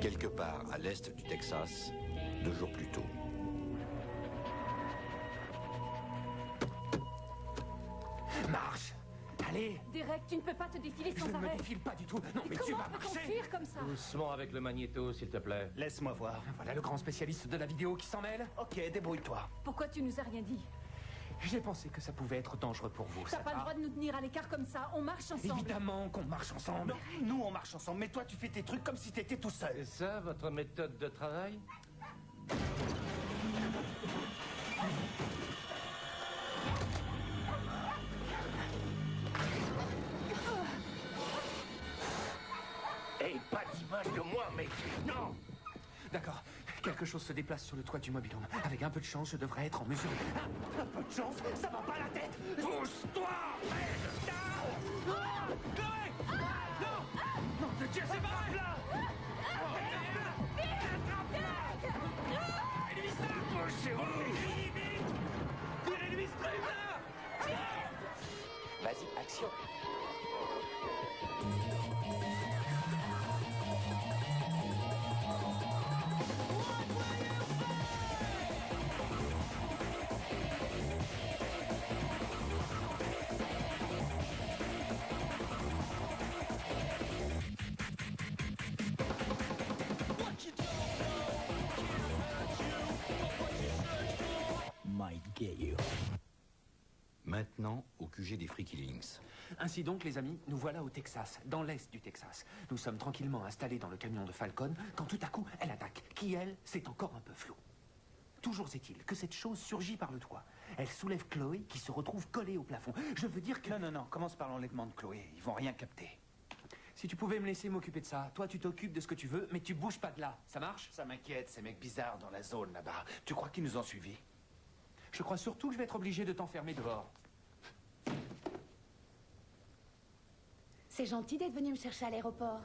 quelque part à l'est du Texas, 2 jours plus tôt. Marche! Allez! Derek, tu ne peux pas te défiler sans Je ne me arrêt. défile pas du tout. Non, mais tu Comment vas peut-on marcher! fuir comme ça? Doucement avec le magnéto, s'il te plaît. Laisse-moi voir. Voilà le grand spécialiste de la vidéo qui s'en mêle. Ok, débrouille-toi. Pourquoi tu nous as rien dit? J'ai pensé que ça pouvait être dangereux pour vous, T'as ça pas le va? droit de nous tenir à l'écart comme ça. On marche ensemble. Évidemment qu'on marche ensemble. Non, nous on marche ensemble, mais toi tu fais tes trucs comme si t'étais tout seul. C'est ça, votre méthode de travail? Hey, pas d'image de moi, mec. Non! D'accord. Quelque chose se déplace sur le toit du mobil-home. Avec un peu de chance, je devrais être en mesure... Un peu de chance, ça va pas la tête. Pousse-toi! Merde! Chloé! Non! Non, de Dieu, c'est pas vrai! Vas-y, action! Might get you. Maintenant, au QG des Free Killings. Ainsi donc, les amis, nous voilà au Texas, dans l'est du Texas. Nous sommes tranquillement installés dans le camion de Falcon, quand tout à coup, elle attaque. Qui, elle, c'est encore un peu flou. Toujours est-il que cette chose surgit par le toit. Elle soulève Chloé, qui se retrouve collée au plafond. Je veux dire que... Non, commence par l'enlèvement de Chloé. Ils vont rien capter. Si tu pouvais me laisser m'occuper de ça, toi tu t'occupes de ce que tu veux, mais tu bouges pas de là. Ça marche? Ça m'inquiète, ces mecs bizarres dans la zone là-bas. Tu crois qu'ils nous ont suivis? Je crois surtout que je vais être obligé de t'enfermer dehors. C'est gentil d'être venu me chercher à l'aéroport.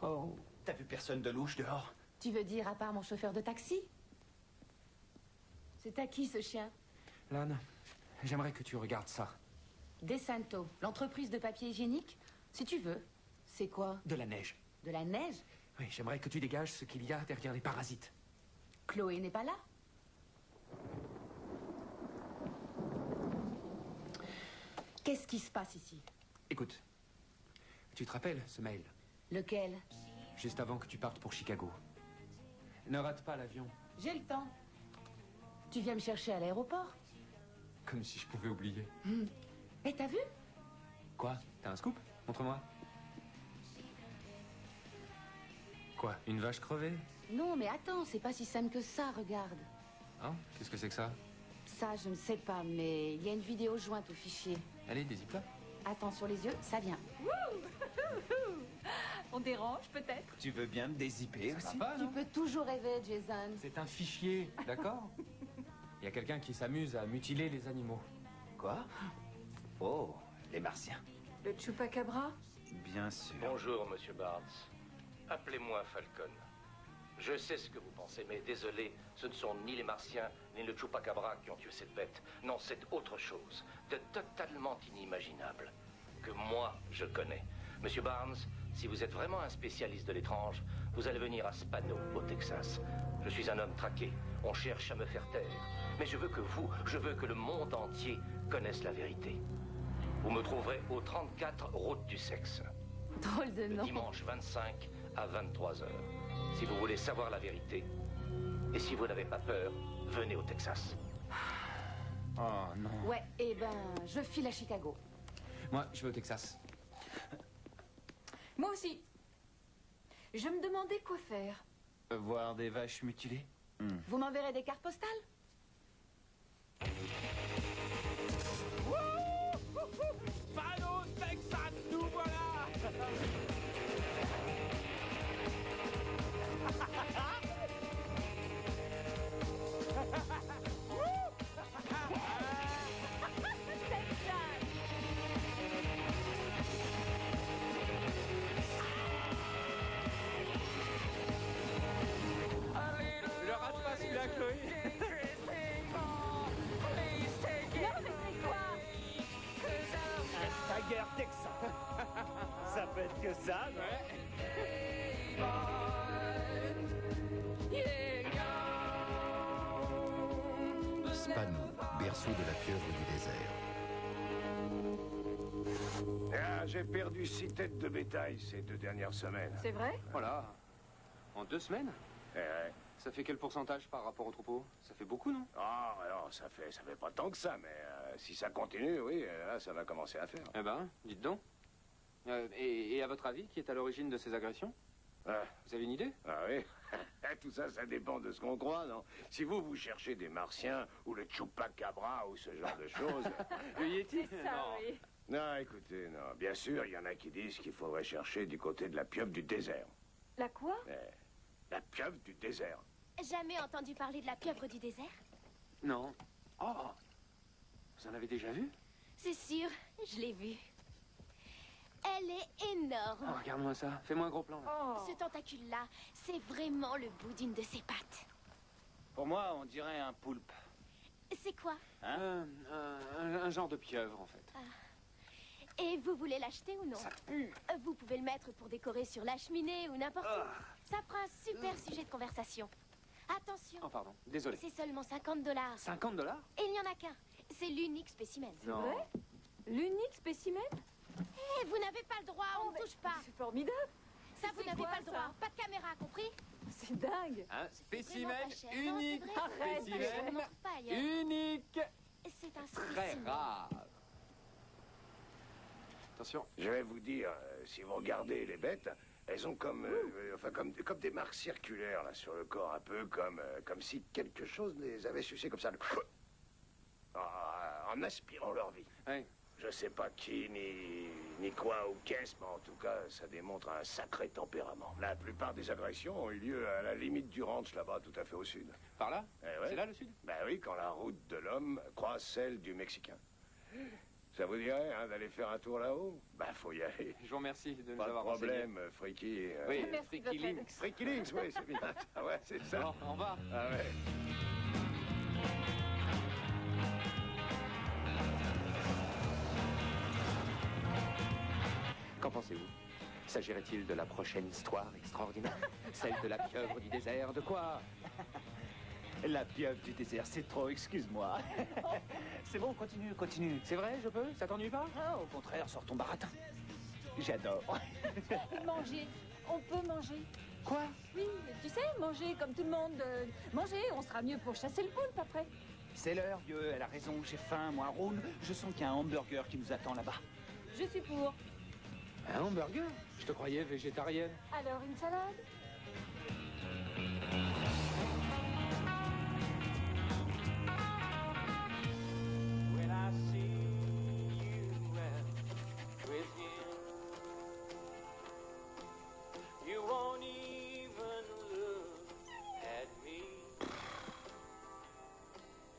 Oh... T'as vu personne de louche dehors? Tu veux dire à part mon chauffeur de taxi? C'est à qui ce chien? Lan, j'aimerais que tu regardes ça. DeSanto, l'entreprise de papier hygiénique? Si tu veux. C'est quoi? De la neige. De la neige? Oui, j'aimerais que tu dégages ce qu'il y a derrière les parasites. Chloé n'est pas là? Qu'est-ce qui se passe ici? Écoute, tu te rappelles ce mail? Lequel? Juste avant que tu partes pour Chicago. Ne rate pas l'avion. J'ai le temps. Tu viens me chercher à l'aéroport? Comme si je pouvais oublier. Et t'as vu? Quoi? T'as un scoop? Montre-moi. Quoi? Une vache crevée? Non, mais attends, c'est pas si simple que ça, regarde. Hein? Qu'est-ce que c'est que ça? Ça, je ne sais pas, mais il y a une vidéo jointe au fichier. Allez, dézippe-la. Attends sur les yeux, ça vient. On dérange peut-être? Tu veux bien me dézipper Ça aussi? va pas, Tu non? peux toujours rêver, Jason. C'est un fichier, d'accord? Il y a quelqu'un qui s'amuse à mutiler les animaux. Quoi? Oh, les martiens. Le Chupacabra? Bien sûr. Bonjour, monsieur Barnes. Appelez-moi Falcon. Je sais ce que vous pensez, mais désolé, ce ne sont ni les Martiens, ni le Chupacabra qui ont tué cette bête. Non, c'est autre chose, de totalement inimaginable, que moi, je connais. Monsieur Barnes, si vous êtes vraiment un spécialiste de l'étrange, vous allez venir à Spano, au Texas. Je suis un homme traqué, on cherche à me faire taire. Mais je veux que le monde entier connaisse la vérité. Vous me trouverez au 34 route du sexe. Drôle de Le nom. dimanche 25 à 23h. Si vous voulez savoir la vérité, et si vous n'avez pas peur, venez au Texas. Oh non. Ouais, eh ben, je file à Chicago. Moi, je vais au Texas. Moi aussi. Je me demandais quoi faire. Voir des vaches mutilées? Vous m'enverrez des cartes postales? Spano, Texas, nous voilà! Le rate pas celui-là, Chloé. Panou, berceau de la pieuvre du désert. Ah, j'ai perdu 6 têtes de bétail ces 2 dernières semaines. C'est vrai? Voilà. En 2 semaines? Eh ouais. Ça fait quel pourcentage par rapport au troupeau? Ça fait beaucoup, non? Ah, alors, ça fait pas tant que ça, mais si ça continue, oui, là, ça va commencer à faire. Eh ben, dites donc. Et à votre avis, qui est à l'origine de ces agressions? Ah, Vous avez une idée? ah oui. Tout ça, ça dépend de ce qu'on croit, non? Si vous cherchez des martiens ou le chupacabra ou ce genre de choses... Le Yeti? C'est ça, oui. Non, écoutez, non. Bien sûr, il y en a qui disent qu'il faudrait chercher du côté de la pieuvre du désert. La quoi? La pieuvre du désert. Jamais entendu parler de la pieuvre du désert? Non. Oh! Vous en avez déjà vu? C'est sûr, je l'ai vue. Elle est Oh, énorme. regarde-moi ça. Fais-moi un gros plan. Là. Oh. Ce tentacule-là, c'est vraiment le bout d'une de ses pattes. Pour moi, on dirait un poulpe. C'est quoi? Un genre de pieuvre, en fait. Et vous voulez l'acheter ou non? Ça pue. Vous pouvez le mettre pour décorer sur la cheminée ou n'importe où. Ça fera un super sujet de conversation. Attention, Oh, pardon. Désolé. c'est seulement $50. 50 $? Et il n'y en a qu'un. C'est l'unique spécimen. Non. vrai? L'unique spécimen? Et vous n'avez pas le droit, on ne touche pas. C'est formidable. Ça, vous C'est n'avez quoi, pas le droit. ça? Pas de caméra, compris? C'est dingue. Un Vraiment spécimen pas cher. Non, unique. c'est vrai, Arrête, c'est pas cher, on spécimen n'en trouve pas ailleurs. unique. C'est un Très spécimen. rare. Attention. Je vais vous dire, si vous regardez les bêtes, elles ont comme des marques circulaires là sur le corps, un peu comme si quelque chose les avait sucées comme ça, en aspirant leur vie. Ouais. Je sais pas qui, ni quoi ou qu'est-ce, mais en tout cas, ça démontre un sacré tempérament. La plupart des agressions ont eu lieu à la limite du ranch, là-bas, tout à fait au sud. Par là? Eh ouais. C'est là, le sud? Ben oui, quand la route de l'homme croise celle du Mexicain. Ça vous dirait, hein, d'aller faire un tour là-haut? Ben, faut y aller. Je vous remercie de nous Pas de avoir problème, Freaky. Oui, Merci de Freaky votre aide. Links. Freaky Links, oui, c'est bien. Ah ouais, c'est ça. Bon, au revoir. Ah ouais. Qu'en pensez-vous? S'agirait-il de la prochaine histoire extraordinaire? Celle de la pieuvre du désert, de quoi? La pieuvre du désert, c'est trop, excuse-moi. C'est bon, continue. C'est vrai, je peux? Ça t'ennuie pas? Ah, au contraire, sors ton baratin. J'adore. Manger. On peut manger. Quoi? Oui, tu sais, manger comme tout le monde. Manger, on sera mieux pour chasser le poulpe après. C'est l'heure, vieux, elle a raison, j'ai faim, moi, Ron. Je sens qu'il y a un hamburger qui nous attend là-bas. Je suis pour. Un hamburger? Je te croyais végétarienne. Alors, une salade? When I see you and with him, you won't even look at me.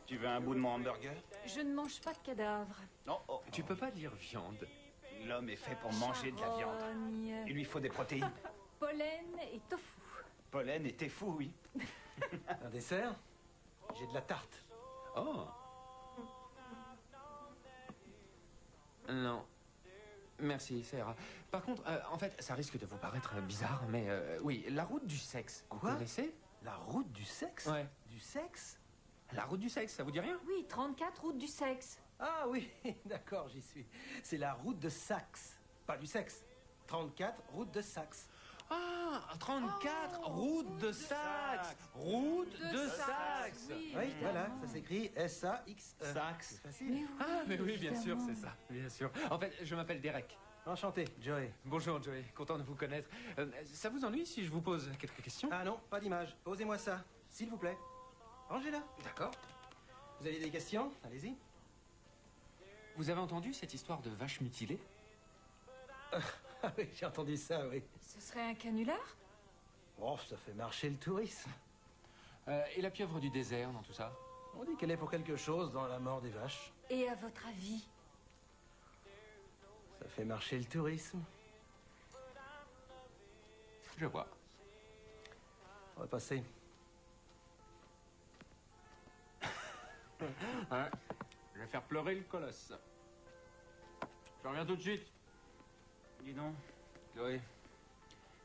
Tu veux un bout de mon hamburger? Je ne mange pas de cadavres. Non, oh, Tu peux pas dire viande. l'homme est fait pour manger de la viande. Charogne, Il lui faut des protéines. pollen et tofu. Pollen et t'es fou, oui. Un dessert? J'ai de la tarte. Oh. Non. Merci, ça ira. Par contre, en fait, ça risque de vous paraître bizarre, mais oui, la route du sexe. Vous Quoi? connaissez? La route du sexe? Ouais. Du sexe? La route du sexe, ça vous dit rien? Oui, 34 route du sexe. Ah oui, d'accord, j'y suis. C'est la route de Saxe. Pas du sexe. 34, route de Saxe. Ah, 34, route de Saxe. Route de Saxe. Oui, évidemment. voilà, ça s'écrit S-A-X-E. Saxe. C'est facile. Ah, mais oui, bien sûr, évidemment. c'est ça. Bien sûr. En fait, je m'appelle Derek. Enchanté, Joey. Bonjour, Joey. Content de vous connaître. Ça vous ennuie si je vous pose quelques questions? Ah non, pas d'image. Posez-moi ça, s'il vous plaît. Rangez-la. D'accord. Vous avez des questions? Allez-y. Vous avez entendu cette histoire de vache mutilée? Ah oui, j'ai entendu ça, oui. Ce serait un canular? Oh, ça fait marcher le tourisme. Et la pieuvre du désert dans tout ça? On dit qu'elle est pour quelque chose dans la mort des vaches. Et à votre avis? Ça fait marcher le tourisme. Je vois. On va passer. Ouais. Je vais faire pleurer le colosse. Je reviens tout de suite. Dis donc, Chloé.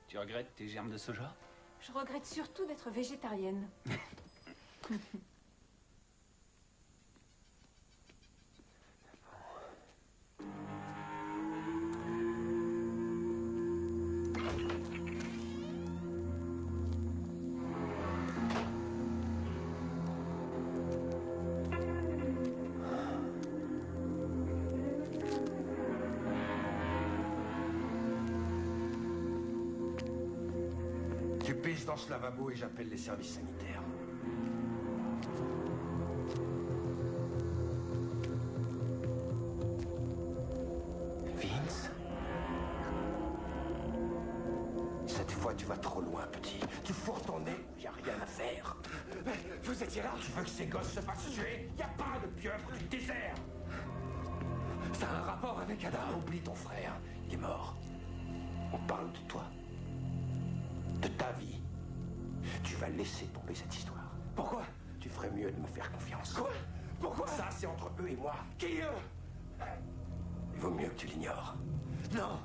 tu regrettes tes germes de soja? Je regrette surtout d'être végétarienne. Tu pisses dans ce lavabo et j'appelle les services sanitaires. Vince? Cette fois, tu vas trop loin, petit. Tu fourres ton nez où il n'y a rien à faire. Vous étiez là? Tu veux que ces gosses se fassent tuer? Il n'y a pas de pieuvre du désert. Ça a un rapport avec Adam? Oublie ton frère. Il est mort. On parle de toi. De ta vie. Tu vas laisser tomber cette histoire. Pourquoi? Tu ferais mieux de me faire confiance. Quoi? Pourquoi? Ça, c'est entre eux et moi. Qui eux? Il vaut mieux que tu l'ignores. Non.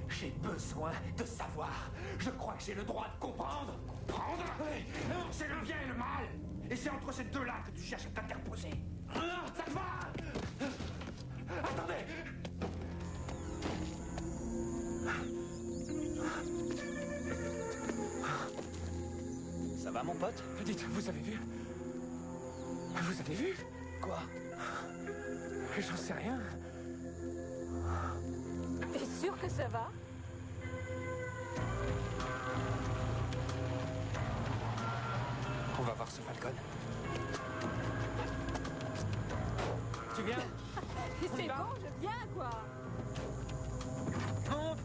J'ai besoin de savoir. Je crois que j'ai le droit de comprendre. Comprendre? Non, c'est le bien et le mal. Et c'est entre ces deux-là que tu cherches à t'interposer. Non, ça te va! Attendez! Ça va, mon pote? Dites, vous avez vu? Vous avez vu? Quoi? J'en sais rien. T'es sûr que ça va? On va voir ce Falcon. Tu viens? C'est bon, je viens, quoi. Non.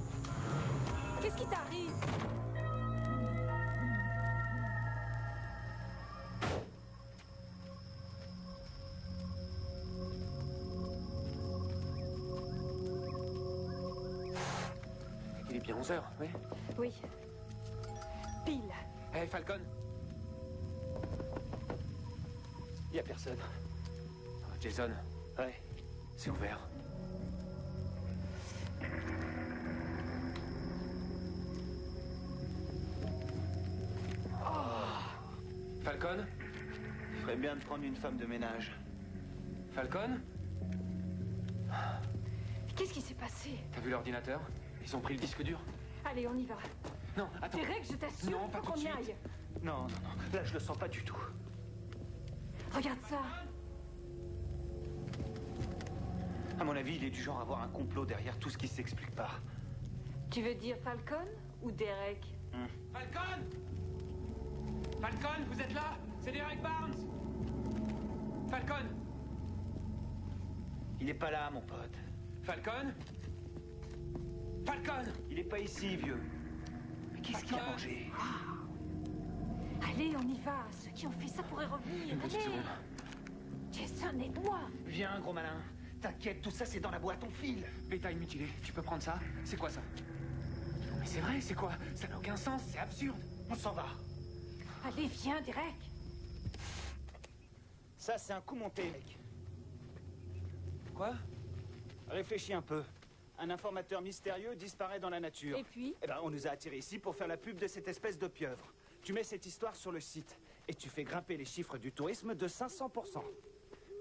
Qu'est-ce qui t'arrive? Il est bien 11h, oui? Oui. Pile. Hey, Falcon. Y a personne. Jason, Ouais. c'est ouvert. Falcon? Ferait bien de prendre une femme de ménage. Falcon? Qu'est-ce qui s'est passé? T'as vu l'ordinateur? Ils ont pris le disque dur? Allez, on y va. Non, attends. Derek, je t'assure, Non, il pas faut tout qu'on de y suite. aille. Non, non, non. Là, je le sens pas du tout. Regarde ça. À mon avis, il est du genre à avoir un complot derrière tout ce qui s'explique pas. Tu veux dire Falcon ou Derek? Falcon! Falcon, vous êtes là? C'est Derek Barnes! Falcon! Il est pas là, mon pote. Falcon? Falcon! Il est pas ici, vieux. Mais qu'est-ce qu'il a mangé? Allez, on y va. Ceux qui ont fait ça pourraient revenir. Une petite Allez. seconde. Jason, aide-moi. Viens, gros malin. T'inquiète, tout ça, c'est dans la boîte, on file. Bétail mutilé, tu peux prendre ça? C'est quoi ça? Mais c'est vrai, c'est quoi? Ça n'a aucun sens, c'est absurde. On s'en va. Allez, viens, Derek. Ça, c'est un coup monté, mec. Quoi? Réfléchis un peu. Un informateur mystérieux disparaît dans la nature. Et puis? Eh ben, on nous a attirés ici pour faire la pub de cette espèce de pieuvre. Tu mets cette histoire sur le site et tu fais grimper les chiffres du tourisme de 500%.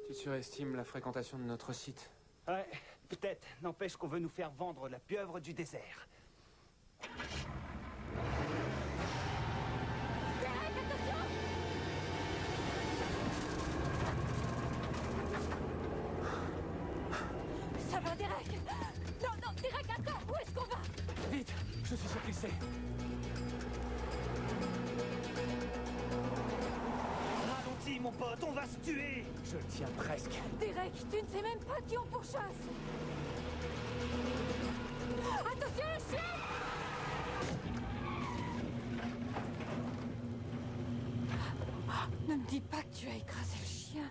Tu surestimes la fréquentation de notre site. Ouais, peut-être. N'empêche qu'on veut nous faire vendre la pieuvre du désert. Derek, attention! Ça va, Derek? Non, non, Derek, attends! Où est-ce qu'on va? Vite, je suis sûr qu'il sait. Ralentis, mon pote, on va se tuer! Je le tiens presque. Derek, tu ne sais même pas qui on pourchasse! Attention, le chien! Ne me dis pas que tu as écrasé le chien.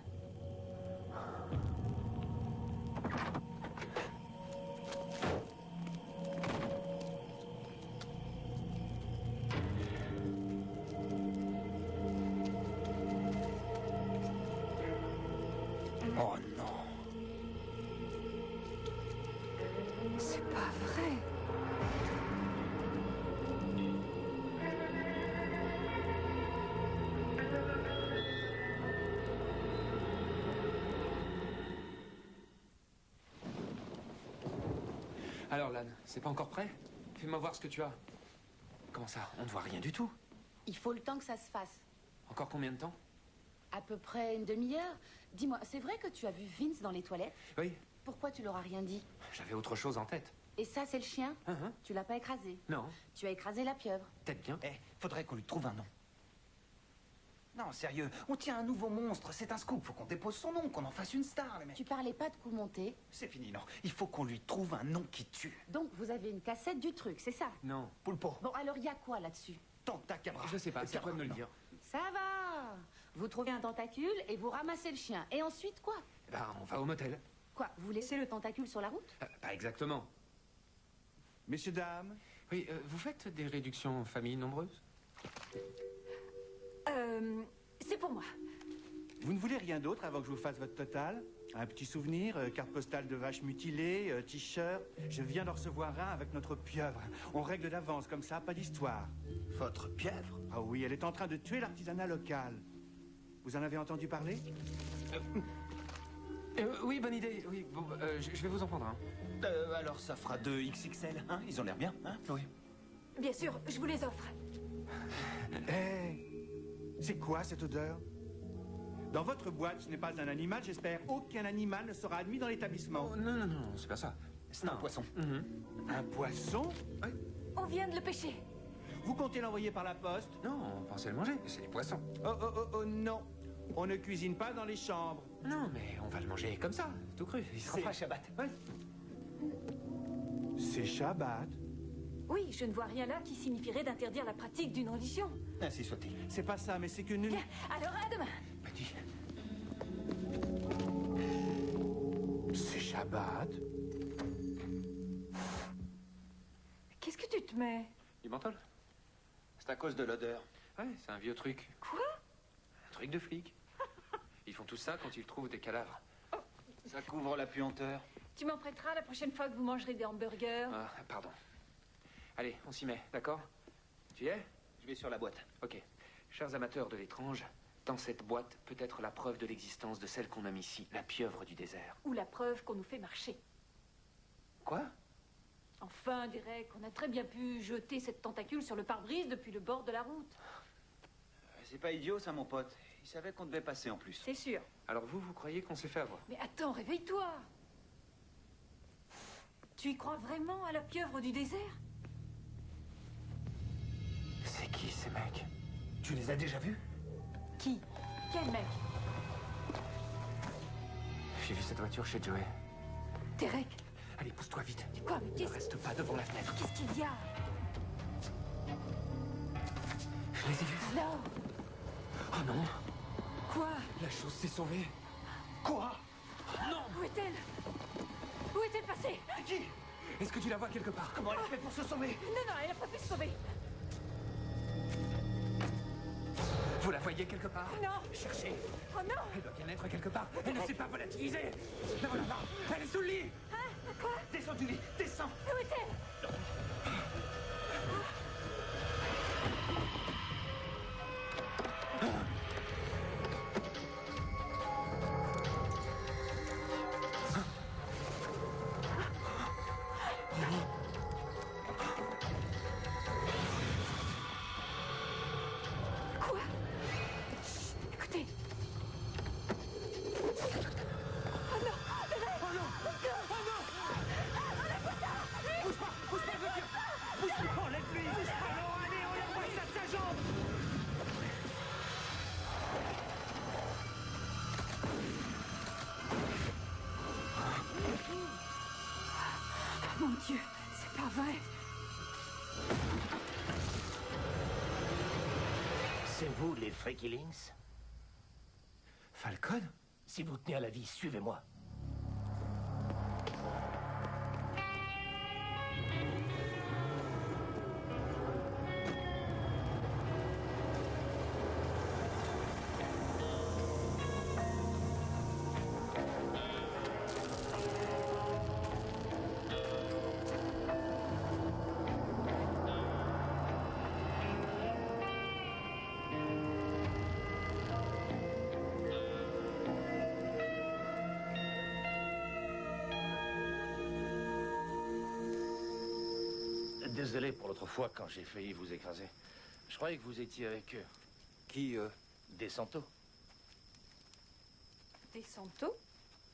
Oh non! C'est pas vrai. Alors, Lan, c'est pas encore prêt? Fais-moi voir ce que tu as. Comment ça? On ne voit rien du tout. Il faut le temps que ça se fasse. Encore combien de temps? À peu près une demi-heure. Dis-moi, c'est vrai que tu as vu Vince dans les toilettes? Oui, Pourquoi tu leur as rien dit? j'avais autre chose en tête. Et ça, c'est le chien? Tu l'as pas écrasé? Non. Tu as écrasé la pieuvre. Peut-être bien. Eh, faudrait qu'on lui trouve un nom. Non, sérieux, on tient un nouveau monstre, c'est un scoop. Faut qu'on dépose son nom, qu'on en fasse une star, les mecs. Tu parlais pas de coup monté? C'est fini, non. Il faut qu'on lui trouve un nom qui tue. Donc, vous avez une cassette du truc, c'est ça? Non. Poulpo. Bon, alors, il y a quoi là-dessus? Tentacabra. Je sais pas, c'est à toi de me le dire. Ça va. Vous trouvez un tentacule et vous ramassez le chien. Et ensuite, quoi? Ben, on va au motel. Quoi, vous laissez le tentacule sur la route? Pas exactement. Messieurs, dames. Oui, vous faites des réductions familles nombreuses? C'est pour moi. Vous ne voulez rien d'autre avant que je vous fasse votre total? Un petit souvenir, carte postale de vache mutilée, t-shirt. Je viens d'en recevoir un avec notre pieuvre. On règle d'avance comme ça, pas d'histoire. Votre pieuvre? Ah oui, elle est en train de tuer l'artisanat local. Vous en avez entendu parler? Oui, bonne idée. Oui, bon, je vais vous en prendre un. Alors ça fera 2 XXL, hein? Ils ont l'air bien, hein? Oui. Bien sûr, je vous les offre. Hé! C'est quoi cette odeur? Dans votre boîte, ce n'est pas un animal, j'espère. Aucun animal ne sera admis dans l'établissement. Oh, non, c'est pas ça. C'est un poisson. Un poisson? On vient de le pêcher. Vous comptez l'envoyer par la poste? Non, on pensait le manger. C'est des poissons. Oh, non. On ne cuisine pas dans les chambres. Non, mais on va le manger comme ça, tout cru. Il sera C'est frais. Shabbat. Ouais. C'est Shabbat. Oui, je ne vois rien là qui signifierait d'interdire la pratique d'une religion. Ainsi soit-il. C'est pas ça, mais c'est que nous... Bien, alors à demain. Petit. C'est Shabbat? Qu'est-ce que tu te mets? Du menthol? C'est à cause de l'odeur. Ouais, c'est un vieux truc. Quoi? Un truc de flic. Ils font tout ça quand ils trouvent des cadavres. Ça couvre la puanteur. Tu m'en prêteras la prochaine fois que vous mangerez des hamburgers. Ah, pardon. Allez, on s'y met, d'accord? Tu y es? Je vais sur la boîte. Ok. Chers amateurs de l'étrange, dans cette boîte peut être la preuve de l'existence de celle qu'on nomme ici la pieuvre du désert. Ou la preuve qu'on nous fait marcher. Quoi? Enfin, Derek, on a très bien pu jeter cette tentacule sur le pare-brise depuis le bord de la route. C'est pas idiot, ça, mon pote. Il savait qu'on devait passer en plus. C'est sûr. Alors vous croyez qu'on s'est fait avoir? Mais attends, réveille-toi. Tu y crois vraiment à la pieuvre du désert? C'est qui ces mecs? Tu les as déjà vus? Qui? Quel mec? J'ai vu cette voiture chez Joey. Derek? Allez, pousse-toi vite. Quoi? Mais Ne qu'est-ce reste pas devant la fenêtre. qu'il y a? Je les ai vus. Non. Oh non. Quoi? La chose s'est sauvée. Quoi? Non. Où est-elle? Où est-elle passée? Qui? Est-ce que tu la vois quelque part? Comment elle a fait pour se sauver? Non, elle a pas pu se sauver. Vous la voyez quelque part? Non. Cherchez. Oh non. Elle doit bien être quelque part. Elle ne s'est pas volatilisée. La voilà là. Elle est sous le lit. Hein? Quoi? Descends du lit, descends. Où est-elle? Quoi? Chut, écoutez. Oh non! Derek! Oh non! Oh non! Bouge pas, voiture. Bouge pas, enlève-lui. Bouge pas, non, allez, enlève-moi ça, sa jambe. Mon Dieu, c'est pas vrai. C'est vous, les Freaky Links? Falcon? Si vous tenez à la vie, suivez-moi. Désolé pour l'autre fois quand j'ai failli vous écraser. Je croyais que vous étiez avec eux. Qui, Des Santos. Des Santos?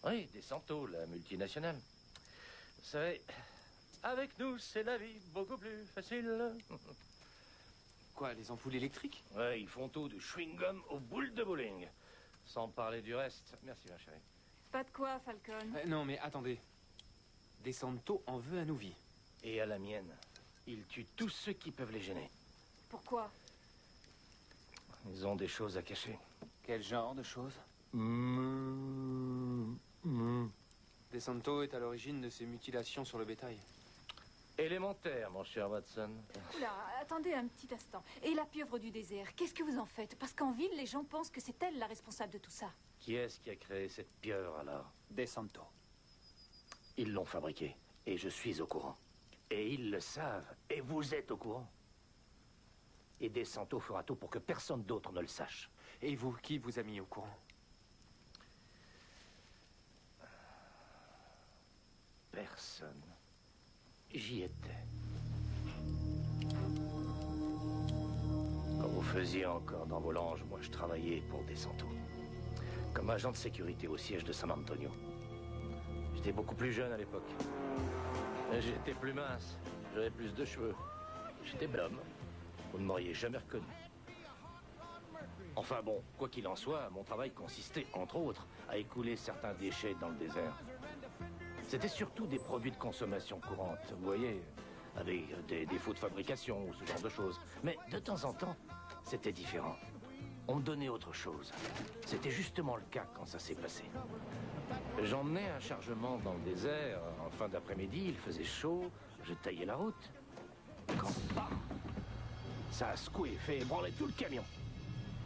Oui, des Santos, la multinationale. Vous savez, Avec nous, c'est la vie beaucoup plus facile. Quoi, les ampoules électriques? Ouais, ils font tout, du chewing-gum aux boules de bowling. Sans parler du reste. Merci, ma chérie. Pas de quoi, Falcon. Non, mais attendez. De Santo en veut à nos vies. Et à la mienne. Ils tuent tous ceux qui peuvent les gêner. Pourquoi? Ils ont des choses à cacher. Quel genre de choses? De Santo est à l'origine de ces mutilations sur le bétail. Élémentaire, mon cher Watson. Oula, attendez un petit instant. Et la pieuvre du désert, qu'est-ce que vous en faites? Parce qu'en ville, les gens pensent que c'est elle la responsable de tout ça. Qui est-ce qui a créé cette pieuvre, alors? De Santo. Ils l'ont fabriquée. Et je suis au courant. Et ils le savent. Et vous êtes au courant. Et De Santo fera tout pour que personne d'autre ne le sache. Et vous, qui vous a mis au courant? Personne. J'y étais. Quand vous faisiez encore dans vos langes, moi je travaillais pour De Santo. Comme agent de sécurité au siège de San Antonio. J'étais beaucoup plus jeune à l'époque. J'étais plus mince. J'avais plus de cheveux. J'étais blême. Vous ne m'auriez jamais reconnu. Enfin bon, quoi qu'il en soit, mon travail consistait, entre autres, à écouler certains déchets dans le désert. C'était surtout des produits de consommation courante, vous voyez, avec des défauts de fabrication ou ce genre de choses. Mais de temps en temps, c'était différent. On me donnait autre chose. C'était justement le cas quand ça s'est passé. J'emmenais un chargement dans le désert. En fin d'après-midi, il faisait chaud. Je taillais la route. Quand, bam, ça a secoué, fait ébranler tout le camion.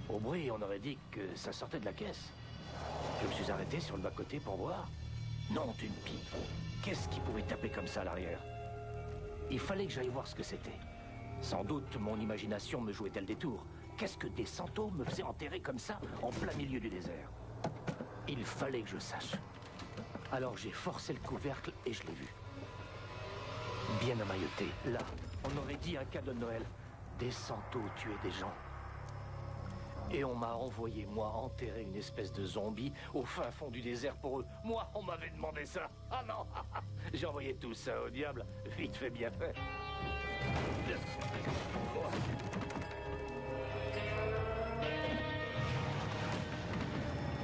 Au bruit, on aurait dit que ça sortait de la caisse. Je me suis arrêté sur le bas-côté pour voir. Non, d'une pipe. Qu'est-ce qui pouvait taper comme ça à l'arrière? Il fallait que j'aille voir ce que c'était. Sans doute, mon imagination me jouait-elle des tours. Qu'est-ce que De Santo me faisait enterrer comme ça, en plein milieu du désert? Il fallait que je sache. Alors j'ai forcé le couvercle et je l'ai vu. Bien emmailloté, là, on aurait dit un cadeau de Noël. De Santo tuait des gens. Et on m'a envoyé, moi, enterrer une espèce de zombie au fin fond du désert pour eux. Moi, on m'avait demandé ça. Ah non, j'ai envoyé tout ça au diable. Vite fait, bien fait.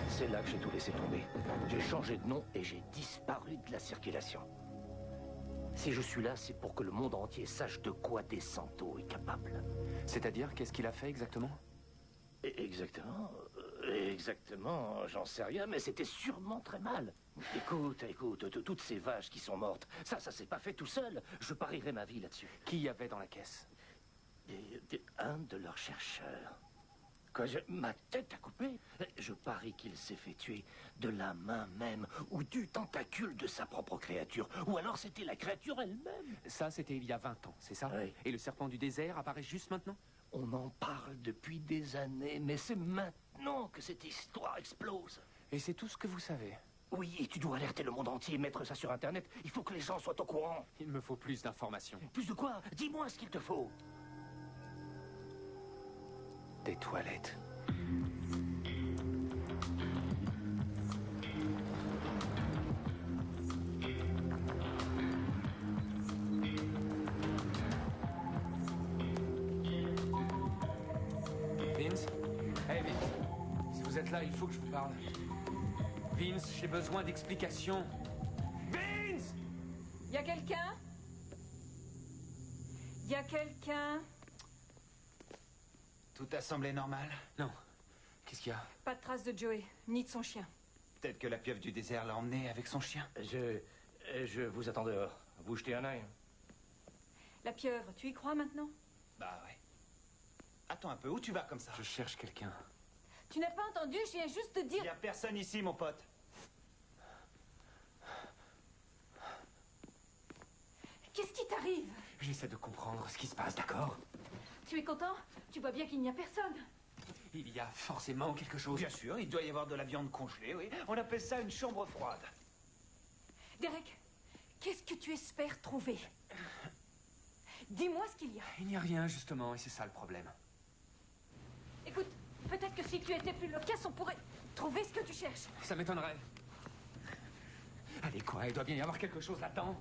C'est là que j'ai tout laissé tomber. J'ai changé de nom et j'ai disparu de la circulation. Si je suis là, c'est pour que le monde entier sache de quoi De Santo est capable. C'est-à-dire, qu'est-ce qu'il a fait exactement? Exactement, j'en sais rien, mais c'était sûrement très mal. Écoute, toutes ces vaches qui sont mortes, ça s'est pas fait tout seul. Je parierais ma vie là-dessus. Qui y avait dans la caisse? Un de leurs chercheurs. Quoi, ma tête a coupé? Je parie qu'il s'est fait tuer de la main même ou du tentacule de sa propre créature. Ou alors c'était la créature elle-même. Ça, c'était il y a 20 ans, c'est ça? Oui. Et le serpent du désert apparaît juste maintenant? On en parle depuis des années, mais c'est maintenant que cette histoire explose. Et c'est tout ce que vous savez? Oui, et tu dois alerter le monde entier, mettre ça sur Internet. Il faut que les gens soient au courant. Il me faut plus d'informations. Plus de quoi? Dis-moi ce qu'il te faut. Des toilettes. Vince? Hey Vince, si vous êtes là, il faut que je vous parle. Vince, j'ai besoin d'explications. Vince! Y a quelqu'un? Y a quelqu'un? Tout a semblé normal. Non. Qu'est-ce qu'il y a? Pas de trace de Joey, ni de son chien. Peut-être que la pieuvre du désert l'a emmené avec son chien. Je vous attends dehors. Vous jetez un œil. La pieuvre, tu y crois maintenant? Bah ouais. Attends un peu, où tu vas comme ça? Je cherche quelqu'un. Tu n'as pas entendu? Je viens juste de dire... Y a personne ici, mon pote. Qu'est-ce qui t'arrive? J'essaie de comprendre ce qui se passe, d'accord? Tu es content? Tu vois bien qu'il n'y a personne. Il y a forcément quelque chose. Bien sûr, il doit y avoir de la viande congelée, oui. On appelle ça une chambre froide. Derek, qu'est-ce que tu espères trouver? Dis-moi ce qu'il y a. Il n'y a rien, justement, et c'est ça le problème. Écoute, peut-être que si tu étais plus loquace, on pourrait trouver ce que tu cherches. Ça m'étonnerait. Allez, quoi, il doit bien y avoir quelque chose là-dedans.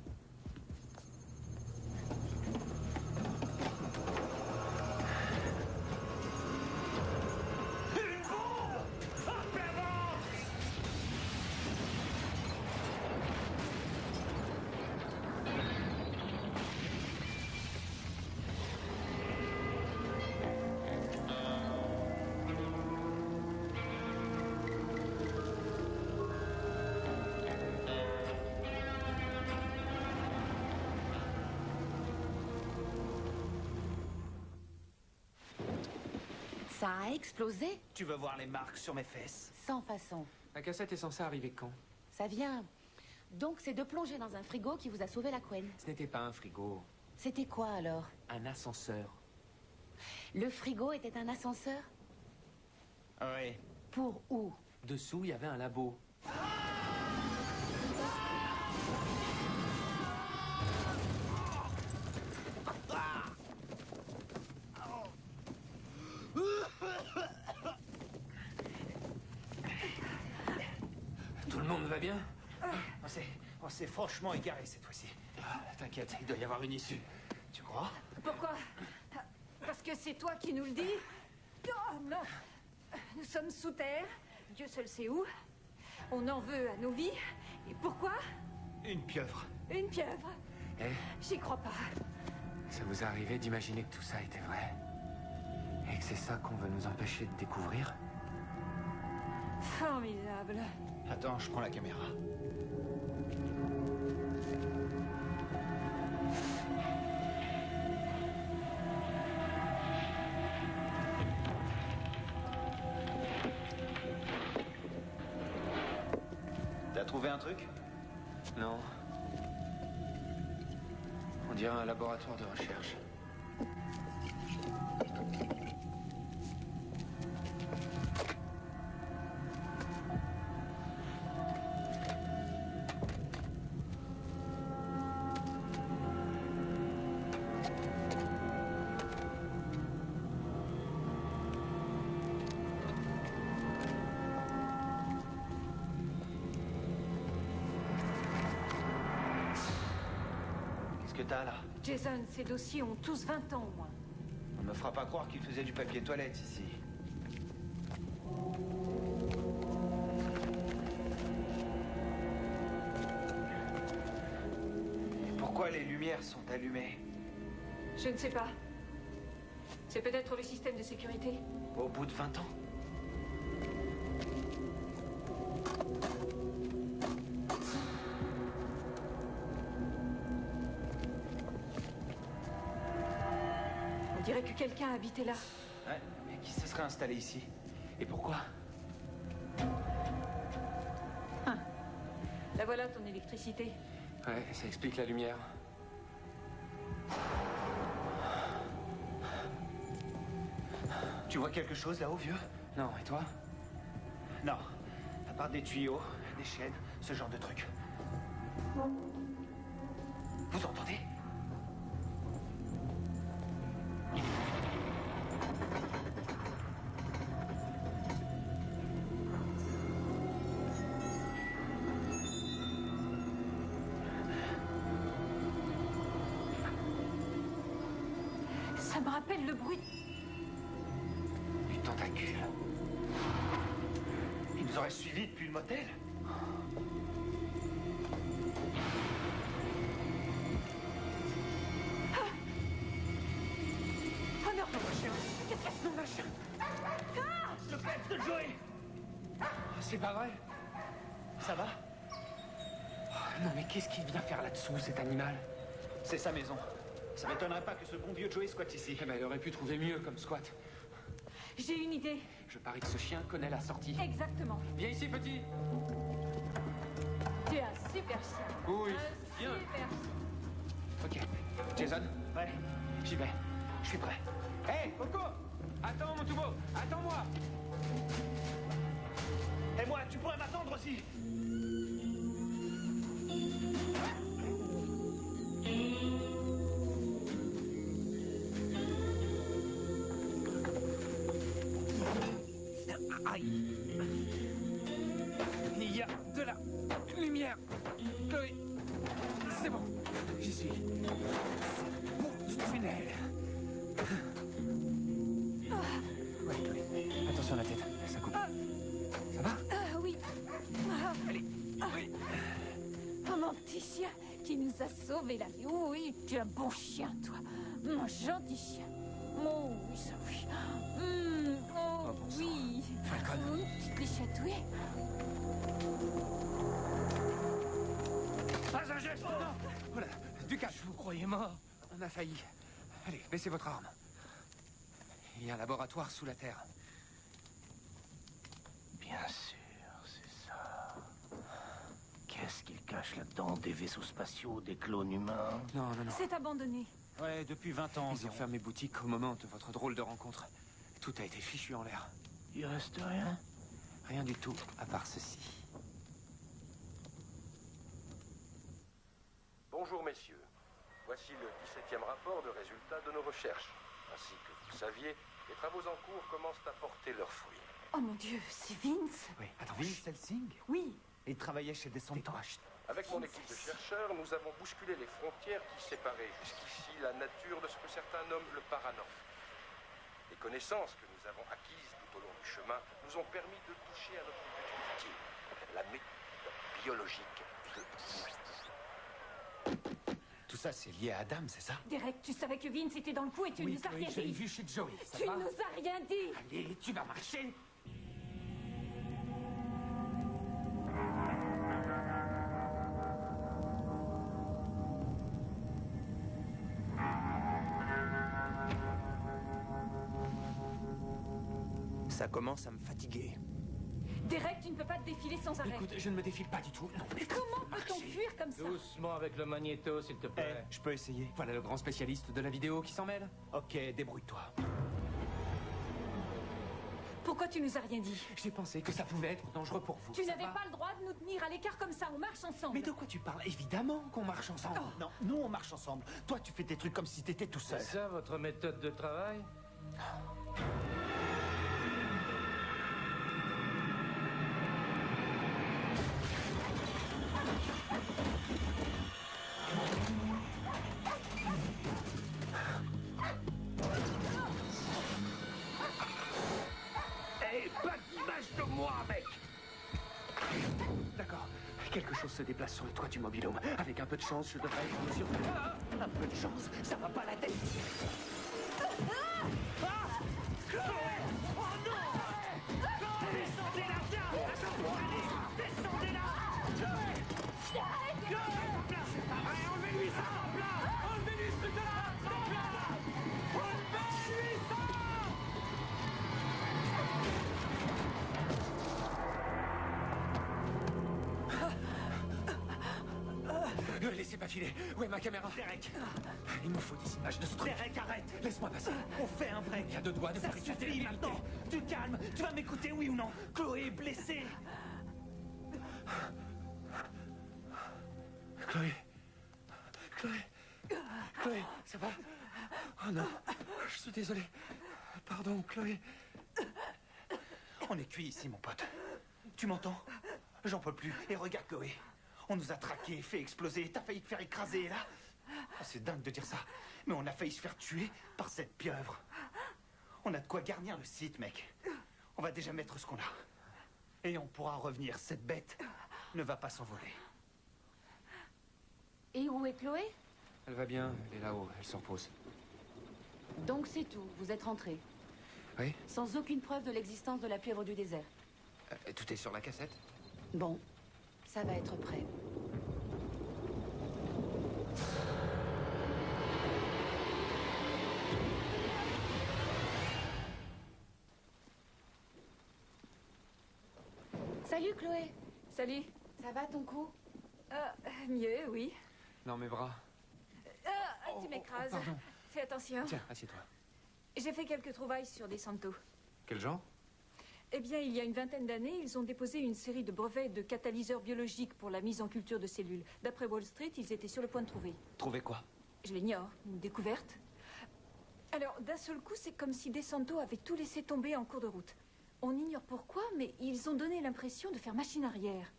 Ça a explosé? Tu veux voir les marques sur mes fesses? Sans façon. La cassette est censée arriver quand? Ça vient. Donc c'est de plonger dans un frigo qui vous a sauvé la couenne. Ce n'était pas un frigo. C'était quoi alors? Un ascenseur. Le frigo était un ascenseur? Oui. Pour où? Dessous, il y avait un labo. Tout le monde va bien? On s'est franchement égaré cette fois-ci. T'inquiète, il doit y avoir une issue. Tu crois? Pourquoi? Parce que c'est toi qui nous le dis? Oh non! Nous sommes sous terre, Dieu seul sait où. On en veut à nos vies. Et pourquoi? Une pieuvre. Une pieuvre. Eh, J'y crois pas. ça vous est arrivé d'imaginer que tout ça était vrai? Et que c'est ça qu'on veut nous empêcher de découvrir? Formidable. Attends, je prends la caméra. T'as trouvé un truc? Non. On dirait un laboratoire de recherche. Qu'est-ce que t'as là? Jason, ces dossiers ont tous 20 ans au moins. On me fera pas croire qu'il faisait du papier toilette ici. Et pourquoi les lumières sont allumées? Je ne sais pas. C'est peut-être le système de sécurité. Au bout de 20 ans? On dirait que quelqu'un habitait là. Ouais, mais qui se serait installé ici? Et pourquoi? La voilà ton électricité. Ouais, ça explique la lumière. Tu vois quelque chose là-haut, vieux? Non, et toi? Non. À part des tuyaux, des chaînes, ce genre de trucs. Vous entendez? Ça me rappelle le bruit. Du tentacule. Ils nous auraient suivis depuis le motel? Oh non! Qu'est-ce que c'est? Non, lâche! Le pet de Joey! C'est pas vrai? Ça va? Non, mais qu'est-ce qu'il vient faire là-dessous, cet animal? C'est sa maison. Ça m'étonnerait pas que ce bon vieux Joey squatte ici. Eh ben, il aurait pu trouver mieux comme squat. J'ai une idée. Je parie que ce chien connaît la sortie. Exactement. Viens ici, petit. Tu es un super chien. Oui, Un bien. super chien. Ok. Jason? Ouais. J'y vais. Je suis prêt. Hé, Coco! Attends, mon toubo. Attends-moi. Et moi, tu pourrais m'attendre aussi! Aïe. Il y a de la lumière. Chloé. C'est bon. J'y suis. Bout du tunnel. Ouais, Chloé. Attention à la tête. Ça coupe. Ça va? Oui. Allez. Oui. Oh, mon petit chien qui nous a sauvé la vie. Oui, tu es un bon chien, toi. Mon gentil chien. Oh, oui, ça oui. Oh, bon sang. oui. Falcon. Oh, une petite lichette, oui. Pas un geste! Non! Voilà. Du calme. Je vous croyais mort. On a failli. Allez, baissez votre arme. Il y a un laboratoire sous la Terre. Bien sûr, c'est ça. Qu'est-ce qu'ils cachent là-dedans? Des vaisseaux spatiaux, des clones humains? Non, non, non. C'est abandonné. Ouais, depuis 20 ans. Ils ont fermé boutique au moment de votre drôle de rencontre. Tout a été fichu en l'air. Il reste rien? Rien du tout, à part ceci. Bonjour messieurs. Voici le 17e rapport de résultats de nos recherches. Ainsi que vous le saviez, les travaux en cours commencent à porter leurs fruits. Oh mon Dieu, c'est Vince. Oui, attends, Vince Helsing? Oui. Il travaillait chez Descento. Avec mon équipe de chercheurs, nous avons bousculé les frontières qui séparaient jusqu'ici la nature de ce que certains nomment le paranormal. Les connaissances que nous avons acquises tout au long du chemin nous ont permis de toucher à notre but ultime, la méthode biologique de... Tout ça, c'est lié à Adam, c'est ça? Derek, tu savais que Vince était dans le coup et tu Oui, nous as Chloé, rien je l'ai dit. vu chez Joey, ça Tu va? nous as rien dit. Allez, tu vas marcher. Ça commence à me fatiguer. Derek, tu ne peux pas te défiler sans arrêt. Écoute, je ne me défile pas du tout. Non, mais Comment peut-on fuir comme ça? Doucement avec le magnéto, s'il te plaît. Je peux essayer. voilà le grand spécialiste de la vidéo qui s'en mêle. Ok, débrouille-toi. Pourquoi tu nous as rien dit? J'ai pensé que ça pouvait être dangereux pour vous. Tu ça n'avais va? pas le droit de nous tenir à l'écart comme ça, on marche ensemble. Mais de quoi tu parles? Évidemment qu'on marche ensemble. Non, nous on marche ensemble. Toi tu fais tes trucs comme si t'étais tout seul. C'est ça votre méthode de travail? Hey, pas d'image de moi, mec! D'accord. Quelque chose se déplace sur le toit du mobil-home. Avec un peu de chance, je devrais être en mesure de... Un peu de chance, ça va pas la tête. Ne laissez pas filer. Où est ma caméra? Derek, Il me faut des images de ce truc. Derek, arrête. Laisse-moi passer. On fait un break. Il y a deux doigts de Ça faire éclater la suffit vérité. maintenant. Tu calmes. Tu vas m'écouter, oui ou non? Chloé est blessée. Chloé. Chloé. Chloé, ça va? Oh non. Je suis désolé. Pardon, Chloé. On est cuit ici, mon pote. Tu m'entends? J'en peux plus. Et regarde Chloé. On nous a traqués, fait exploser. T'as failli te faire écraser, là. Oh, c'est dingue de dire ça. Mais on a failli se faire tuer par cette pieuvre. On a de quoi garnir le site, mec. On va déjà mettre ce qu'on a. Et on pourra revenir. Cette bête ne va pas s'envoler. Et où est Chloé? Elle va bien, elle est là-haut, elle se repose. Donc c'est tout, vous êtes rentré. Oui? Sans aucune preuve de l'existence de la pieuvre du désert. Tout est sur la cassette? Bon, ça va être prêt. Salut Chloé. Salut. Ça va ton cou? Mieux, oui. Non, mes bras. Tu m'écrases. pardon. Fais attention. Tiens, assieds-toi. J'ai fait quelques trouvailles sur Descento. Quel genre? Eh bien, il y a une vingtaine d'années, ils ont déposé une série de brevets de catalyseurs biologiques pour la mise en culture de cellules. D'après Wall Street, ils étaient sur le point de trouver. Trouver quoi? Je l'ignore. Une découverte. Alors, d'un seul coup, c'est comme si Descento avait tout laissé tomber en cours de route. On ignore pourquoi, mais ils ont donné l'impression de faire machine arrière.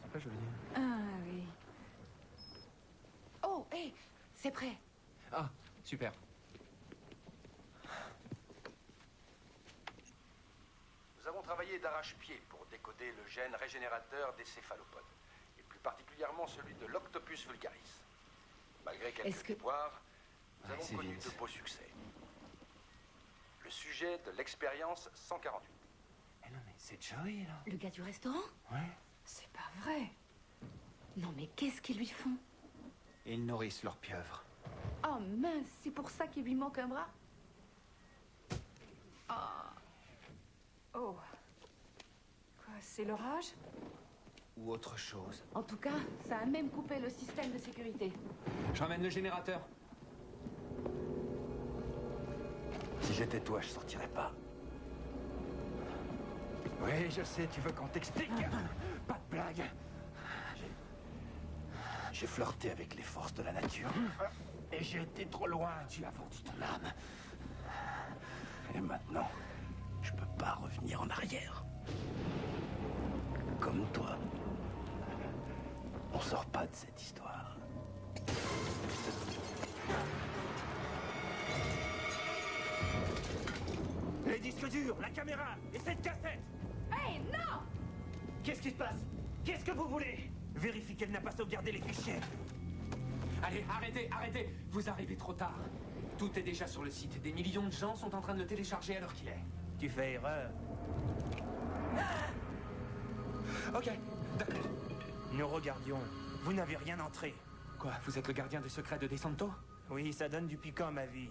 C'est pas joli. Ah oui. Oh, hé, c'est prêt. Ah, super. Nous avons travaillé d'arrache-pied pour décoder le gène régénérateur des céphalopodes, et plus particulièrement celui de l'Octopus vulgaris. Malgré quelques déboires, nous avons connu de beaux succès. Le sujet de l'expérience 148. Eh non, mais c'est Joey, là. Le gars du restaurant? Ouais. C'est pas vrai. Non, mais qu'est-ce qu'ils lui font? Ils nourrissent leur pieuvre. Oh mince, c'est pour ça qu'il lui manque un bras? C'est l'orage? Ou autre chose. En tout cas, ça a même coupé le système de sécurité. Je ramène le générateur. Si j'étais toi, je sortirais pas. Oui, je sais, tu veux qu'on t'explique. Pas de blague. J'ai flirté avec les forces de la nature. Et j'ai été trop loin. Tu as vendu ton âme. Et maintenant, je peux pas revenir en arrière. Comme toi. On sort pas de cette histoire. Les disques durs, la caméra et cette cassette. Hey, non! Qu'est-ce qui se passe? Qu'est-ce que vous voulez? Vérifie qu'elle n'a pas sauvegardé les fichiers. Allez, arrêtez, arrêtez. Vous arrivez trop tard. Tout est déjà sur le site. Des millions de gens sont en train de le télécharger à l'heure qu'il est. Tu fais erreur. Ok, d'accord. Nous regardions. Vous n'avez rien entré. Quoi, vous êtes le gardien des secrets de DeSanto? Oui, ça donne du piquant à ma vie.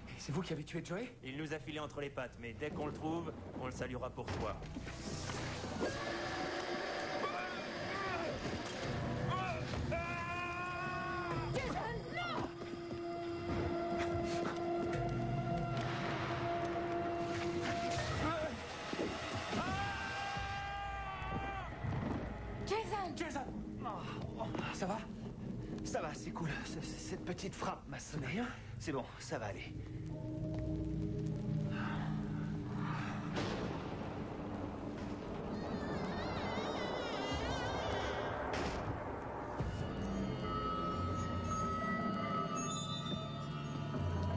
Et c'est vous qui avez tué Joey? Il nous a filé entre les pattes, mais dès qu'on le trouve, on le saluera pour toi. Jason! Ça va? Ça va, c'est cool. Cette petite frappe m'a sonné. C'est bon, ça va aller.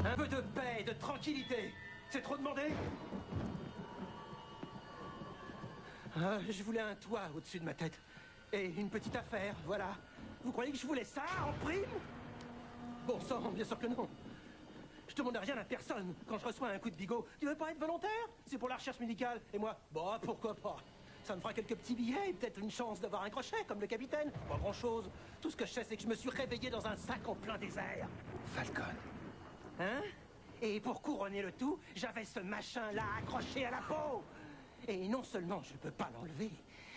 Un peu de paix, de tranquillité. C'est trop demandé? Je voulais un toit au-dessus de ma tête. Et une petite affaire, voilà. Vous croyez que je voulais ça en prime? Bon sang, bien sûr que non. Je demande rien à personne quand je reçois un coup de bigot. Tu veux pas être volontaire? C'est pour la recherche médicale. Et moi, bah pourquoi pas? Ça me fera quelques petits billets et peut-être une chance d'avoir un crochet comme le capitaine. Pas grand-chose. Tout ce que je sais, c'est que je me suis réveillé dans un sac en plein désert. Falcon. Hein? Et pour couronner le tout, j'avais ce machin-là accroché à la peau. Et non seulement je ne peux pas l'enlever,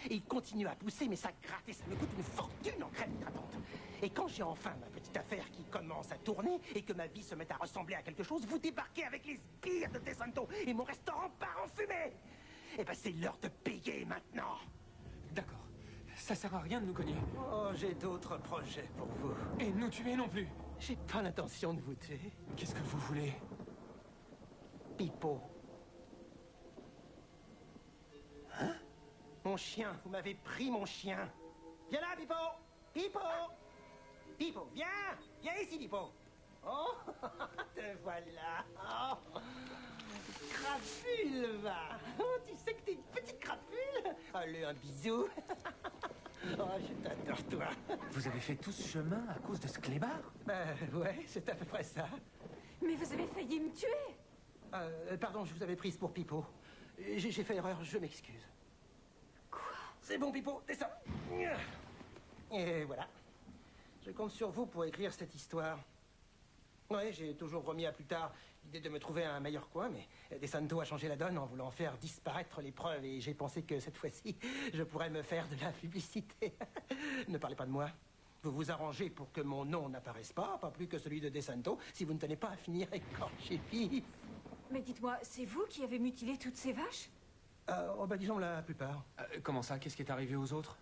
il continue à pousser, mais ça gratte et ça me coûte une fortune en crème hydratante. Et quand j'ai enfin ma petite affaire qui commence à tourner et que ma vie se met à ressembler à quelque chose, vous débarquez avec les sbires de DeSanto et mon restaurant part en fumée. Eh ben c'est l'heure de payer maintenant. D'accord. Ça sert à rien de nous cogner. Oh, j'ai d'autres projets pour vous. Et nous tuer non plus. J'ai pas l'intention de vous tuer. Qu'est-ce que vous voulez? Pipo. Hein? Mon chien, vous m'avez pris mon chien. Viens là, Pipo! Pipo! Pipo, viens! Viens ici, Pipo! Oh, te voilà! Oh. Crapule, va! Oh, tu sais que t'es une petite crapule? Allez, un bisou! Oh, je t'adore, toi! Vous avez fait tout ce chemin à cause de ce clébard? Ouais, c'est à peu près ça. Mais vous avez failli me tuer! Pardon, je vous avais prise pour Pipo. J'ai fait erreur, je m'excuse. Quoi? C'est bon, Pipo, descends. Et voilà. Je compte sur vous pour écrire cette histoire. Ouais, j'ai toujours remis à plus tard l'idée de me trouver un meilleur coin, mais DeSanto a changé la donne en voulant faire disparaître les preuves et j'ai pensé que cette fois-ci, je pourrais me faire de la publicité. Ne parlez pas de moi. Vous vous arrangez pour que mon nom n'apparaisse pas plus que celui de DeSanto, si vous ne tenez pas à finir écorché vif. Mais dites-moi, c'est vous qui avez mutilé toutes ces vaches? Disons la plupart. Comment ça? Qu'est-ce qui est arrivé aux autres?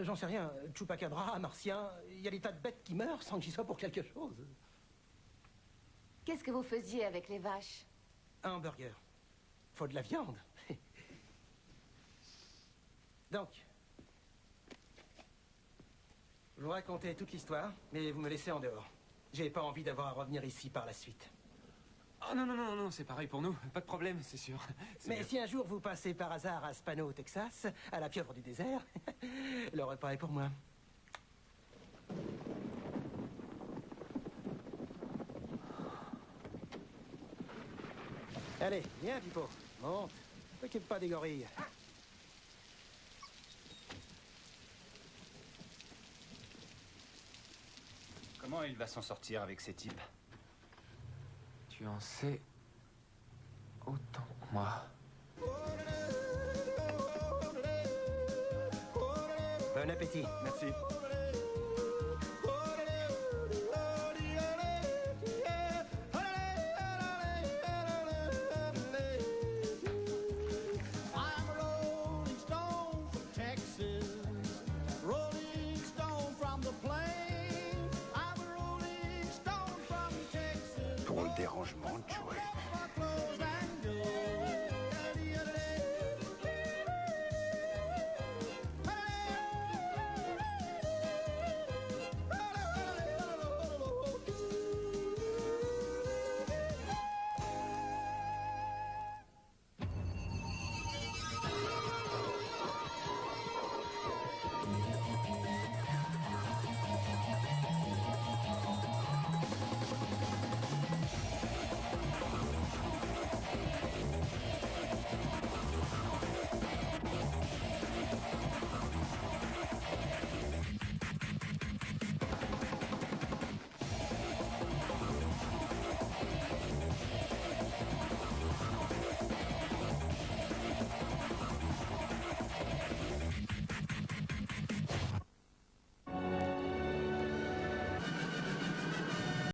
J'en sais rien. Chupacabra, martien, il y a des tas de bêtes qui meurent sans que j'y sois pour quelque chose. Qu'est-ce que vous faisiez avec les vaches? Un hamburger. Faut de la viande. Donc, je vous racontais toute l'histoire, mais vous me laissez en dehors. J'ai pas envie d'avoir à revenir ici par la suite. Oh non, c'est pareil pour nous. Pas de problème, c'est sûr. Mais si un jour vous passez par hasard à Spano, au Texas, à la pieuvre du désert, le repas est pour moi. Allez, viens, Pipo. Monte. T'occupe pas des gorilles. Comment il va s'en sortir avec ces types? Tu en sais autant que moi. Bon appétit. Merci. Pour le dérangement, Joe.